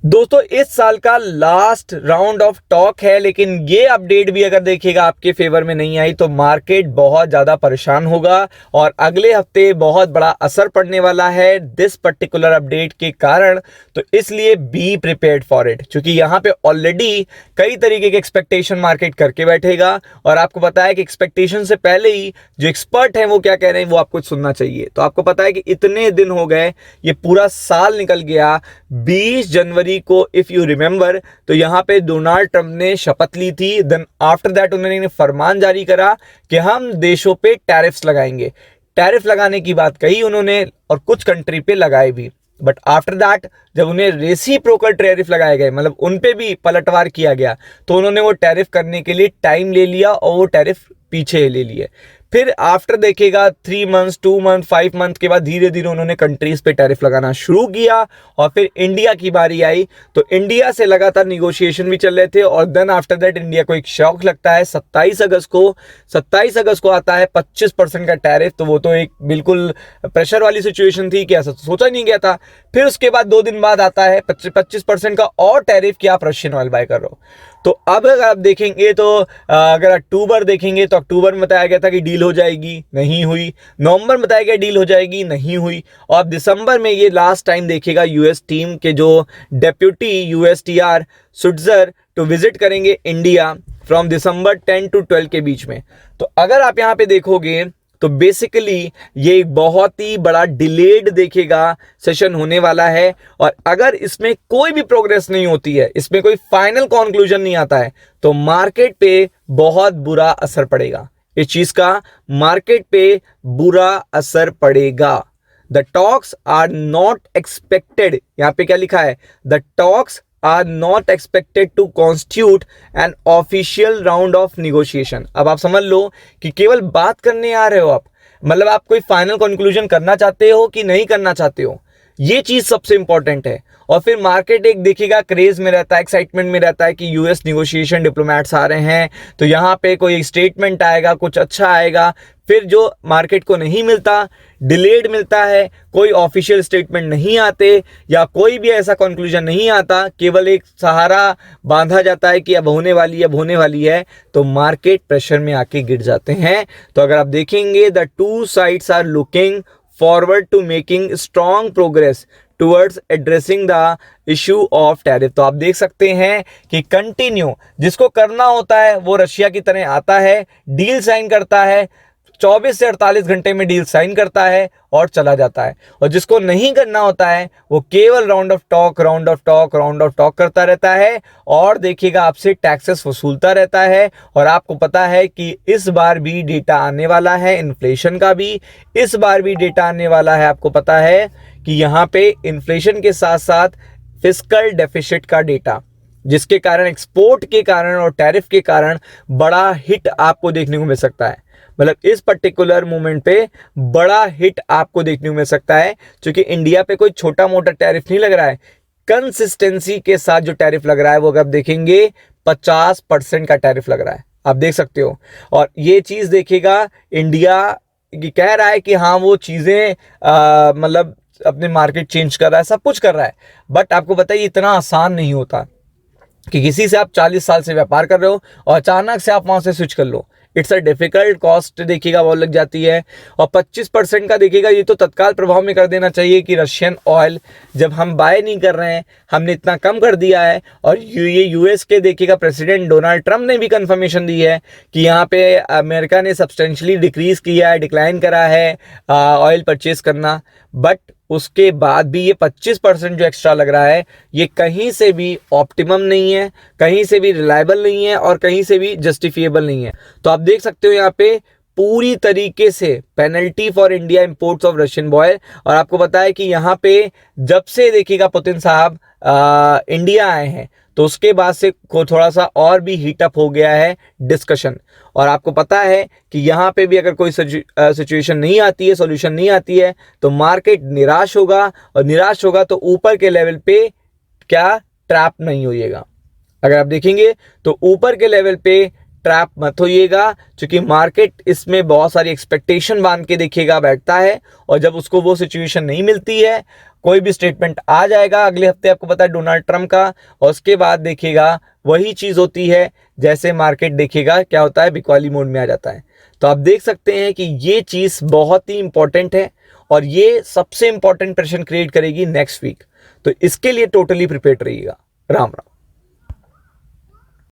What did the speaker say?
दोस्तों इस साल का लास्ट राउंड ऑफ टॉक है, लेकिन ये अपडेट भी अगर देखिएगा आपके फेवर में नहीं आई तो मार्केट बहुत ज्यादा परेशान होगा और अगले हफ्ते बहुत बड़ा असर पड़ने वाला है दिस पर्टिकुलर अपडेट के कारण। तो इसलिए बी प्रिपेयर्ड फॉर इट, क्योंकि यहाँ पे ऑलरेडी कई तरीके के एक्सपेक्टेशन मार्केट करके बैठेगा और आपको पता है कि एक्सपेक्टेशन से पहले ही जो एक्सपर्ट हैं वो क्या कह रहे हैं वो आपको सुनना चाहिए। तो आपको पता है कि इतने दिन हो गए, ये पूरा साल निकल गया। 20 जनवरी को इफ यू रिमेंबर तो यहां पे डोनाल्ड ट्रंप ने शपथ ली थी। देन आफ्टर दैट उन्होंने फरमान जारी करा कि हम देशों पे टैरिफ्स लगाएंगे। टैरिफ लगाने की बात कही उन्होंने और कुछ कंट्री पे लगाए भी। बट आफ्टर दैट जब उन्हें रेसिप्रोकल टैरिफ लगाए गए, मतलब उन पे भी पलटवार किया गया, तो उन्होंने वो टैरिफ करने के लिए टाइम ले लिया और वो टैरिफ पीछे ले लिए। फिर आफ्टर देखेगा 3 मंथ्स 2 मंथ 5 मंथ के बाद धीरे धीरे उन्होंने कंट्रीज पे टैरिफ लगाना शुरू किया और फिर इंडिया की बारी आई तो इंडिया से लगातार निगोशिएशन भी चल रहे थे। और देन आफ्टर दैट इंडिया को एक शौक लगता है 27 अगस्त को आता है 25% का टैरिफ। तो वो तो एक बिल्कुल प्रेशर वाली सिचुएशन थी कि ऐसा सोचा नहीं गया था। फिर उसके बाद 2 दिन बाद आता है 25% का और टैरिफ कि आप रशियन ऑयल बाय कर रहे हो। तो अब अगर आप देखेंगे तो अगर अक्टूबर देखेंगे तो अक्टूबर में बताया गया था कि डील हो जाएगी, नहीं हुई। नवंबर में बताया गया डील हो जाएगी, नहीं हुई। और अब दिसंबर में ये लास्ट टाइम देखिएगा यूएस टीम के जो डेप्यूटी यूएसटीआर सुटजर टू विजिट करेंगे इंडिया फ्रॉम दिसंबर 10 to 12 के बीच में। तो अगर आप यहाँ पे देखोगे तो बेसिकली ये एक बहुत ही बड़ा डिलेड देखेगा सेशन होने वाला है। और अगर इसमें कोई भी प्रोग्रेस नहीं होती है, इसमें कोई फाइनल कंक्लूजन नहीं आता है, तो मार्केट पे बहुत बुरा असर पड़ेगा। इस चीज का मार्केट पे बुरा असर पड़ेगा। The talks are not expected, यहां पे क्या लिखा है, the talks are not expected to constitute an official round of negotiation. अब आप समझ लो कि केवल बात करने आ रहे हो आप, मतलब आप कोई फाइनल कंक्लूजन करना चाहते हो कि नहीं करना चाहते हो, ये चीज सबसे इंपॉर्टेंट है। और फिर मार्केट एक देखिएगा क्रेज में रहता है, एक्साइटमेंट में रहता है कि यूएस निगोशिएशन डिप्लोमेट्स आ रहे हैं तो यहाँ पे कोई स्टेटमेंट आएगा, कुछ अच्छा आएगा। फिर जो मार्केट को नहीं मिलता, डिलेड मिलता है, कोई ऑफिशियल स्टेटमेंट नहीं आते या कोई भी ऐसा कंक्लूजन नहीं आता, केवल एक सहारा बांधा जाता है कि अब होने वाली है, अब होने वाली है, तो मार्केट प्रेशर में आके गिर जाते हैं। तो अगर आप देखेंगे the two sides are looking forward to making strong progress towards addressing the issue of tariff. तो आप देख सकते हैं कि कंटिन्यू जिसको करना होता है वो रशिया की तरह आता है, डील साइन करता है, 24 से 48 घंटे में डील साइन करता है और चला जाता है। और जिसको नहीं करना होता है वो केवल राउंड ऑफ टॉक करता रहता है और देखिएगा आपसे टैक्सेस वसूलता रहता है। और आपको पता है कि इस बार भी डेटा आने वाला है, इन्फ्लेशन का भी इस बार भी डेटा आने वाला है। आपको पता है कि यहाँ पे इन्फ्लेशन के साथ साथ फिस्कल डेफिसिट का डेटा, जिसके कारण एक्सपोर्ट के कारण और टैरिफ के कारण बड़ा हिट आपको देखने को मिल सकता है। मतलब इस पर्टिकुलर मोमेंट पे बड़ा हिट आपको देखने को मिल सकता है, क्योंकि इंडिया पे कोई छोटा मोटा टैरिफ नहीं लग रहा है। कंसिस्टेंसी के साथ जो टैरिफ लग रहा है वो अगर आप देखेंगे 50% का टैरिफ लग रहा है, आप देख सकते हो। और ये चीज देखिएगा इंडिया कह रहा है कि हाँ वो चीजें मतलब अपने मार्केट चेंज कर रहा है, सब कुछ कर रहा है। बट आपको बताइए इतना आसान नहीं होता कि किसी से आप 40 साल से व्यापार कर रहे हो और अचानक से आप वहां से स्विच कर लो। इट्स अ डिफिकल्ट, कॉस्ट देखिएगा बहुत लग जाती है। और 25% का देखिएगा ये तो तत्काल प्रभाव में कर देना चाहिए कि रशियन ऑयल जब हम बाय नहीं कर रहे हैं, हमने इतना कम कर दिया है। और ये यूएस के देखिएगा प्रेसिडेंट डोनाल्ड ट्रंप ने भी कंफर्मेशन दी है कि यहाँ पे अमेरिका ने सब्सटेंशियली डिक्रीज किया है, डिक्लाइन करा है ऑयल परचेज करना। बट उसके बाद भी ये 25% जो एक्स्ट्रा लग रहा है ये कहीं से भी ऑप्टिमम नहीं है, कहीं से भी रिलायबल नहीं है और कहीं से भी जस्टिफिएबल नहीं है। तो आप देख सकते हो यहाँ पे पूरी तरीके से penalty for India imports of Russian oil. और आपको पता है कि यहाँ पे जब से देखिएगा पुतिन साहब इंडिया आए हैं तो उसके बाद से को थोड़ा सा और भी हीटअप हो गया है डिस्कशन। और आपको पता है कि यहाँ पे भी अगर कोई सिचुएशन नहीं आती है, सॉल्यूशन नहीं आती है, तो मार्केट निराश होगा और निराश होगा तो ऊपर के लेवल पे क्या ट्रैप नहीं होइएगा। अगर आप देखेंगे तो ऊपर के लेवल पे ट्रैप मत होइएगा, क्योंकि मार्केट इसमें बहुत सारी एक्सपेक्टेशन बांध के देखिएगा बैठता है, और जब उसको वो सिचुएशन नहीं मिलती है, कोई भी स्टेटमेंट आ जाएगा अगले हफ्ते, आपको पता है डोनाल्ड ट्रम्प का, और उसके बाद देखिएगा वही चीज होती है, जैसे मार्केट देखिएगा क्या होता है, बिकवाली मोड में आ जाता है। तो आप देख सकते हैं कि ये चीज बहुत ही इंपॉर्टेंट है, और ये सबसे इंपॉर्टेंट प्रेशर क्रिएट करेगी नेक्स्ट वीक। तो इसके लिए टोटली प्रिपेयर्ड रहिएगा। राम राम।